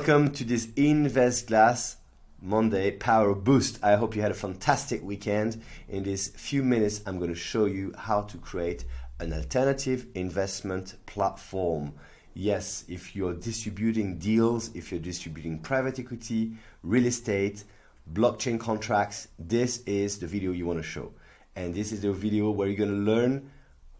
Welcome to this InvestGlass Monday Power Boost. I hope you had a fantastic weekend. In these few minutes, I'm going to show you how to create an alternative investment platform. Yes, if you're distributing deals, if you're distributing private equity, real estate, blockchain contracts, this is the video you want to show. And this is the video where you're going to learn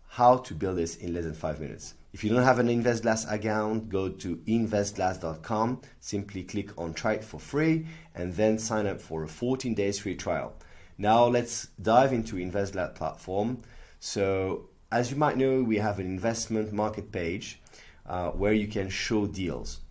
how to build this in less than 5 minutes. If you don't have an InvestGlass account, go to investglass.com, simply click on try it for free, and then sign up for a 14 days free trial. Now let's dive into InvestGlass platform. So as you might know, we have an investment market page where you can show deals.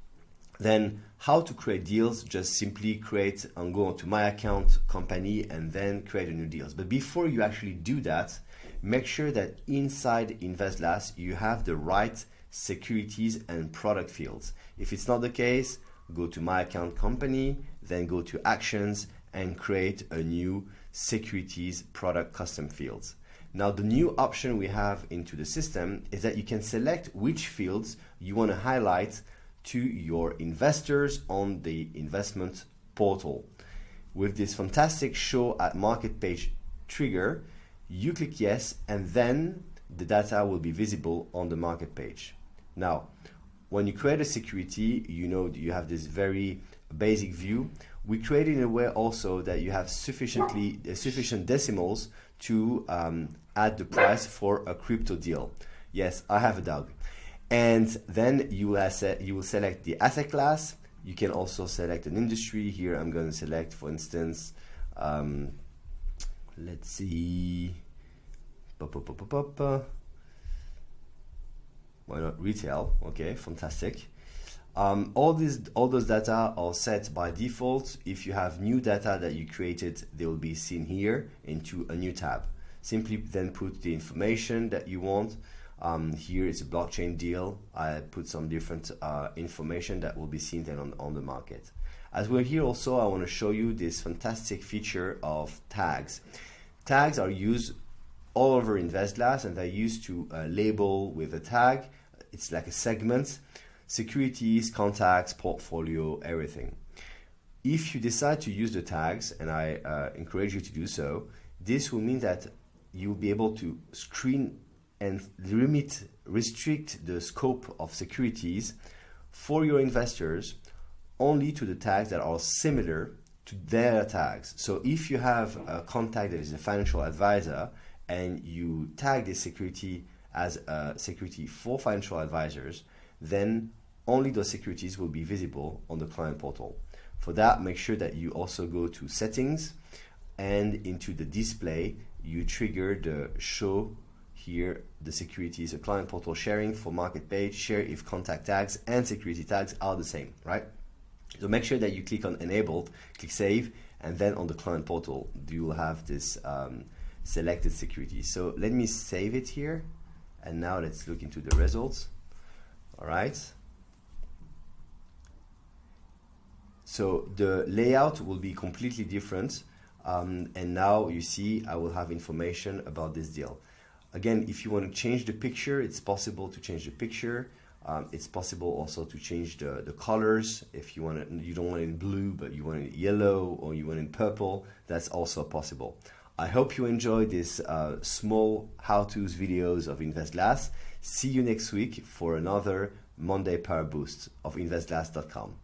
Then how to create deals, just simply create and go to my account company and then create a new deals. But before you actually do that, make sure that inside InvestGlass you have the right securities and product fields. If it's not the case, go to my account company, then go to actions and create a new securities product custom fields. Now the new option we have into the system is that you can select which fields you want to highlight to your investors on the investment portal. With this fantastic show at market page trigger, you click yes, and then the data will be visible on the market page. Now, when you create a security, you know you have this very basic view. We create it in a way also that you have sufficient decimals to add the price for a crypto deal. Yes, I have a dog. And then you will select the asset class. You can also select an industry. Here I'm going to select, for instance, let's see, why not retail? Okay, fantastic. All those data are set by default. If you have new data that you created, they will be seen here into a new tab. Simply then put the information that you want. Here is a blockchain deal. I put some different information that will be seen then on the market. As we're here also, I want to show you this fantastic feature of tags. Tags are used all over InvestGlass, and they're used to label with a tag. It's like a segment, securities, contacts, portfolio, everything. If you decide to use the tags, and I encourage you to do so, this will mean that you'll be able to screen and restrict the scope of securities for your investors only to the tags that are similar to their tags. So if you have a contact that is a financial advisor and you tag this security as a security for financial advisors, then only those securities will be visible on the client portal. For that, make sure that you also go to settings, and into the display you trigger the show here the securities, a client portal sharing for market page, share if contact tags and security tags are the same, right? So make sure that you click on enabled, click save, and then on the client portal you will have this selected security. So let me save it here, and now let's look into the results. All right. So the layout will be completely different, and now you see I will have information about this deal. Again, if you want to change the picture, it's possible to change the picture. It's possible also to change the colors. If you want it, you don't want it in blue, but you want it in yellow, or you want it in purple, that's also possible. I hope you enjoyed this small how-tos videos of InvestGlass. See you next week for another Monday Power Boost of InvestGlass.com.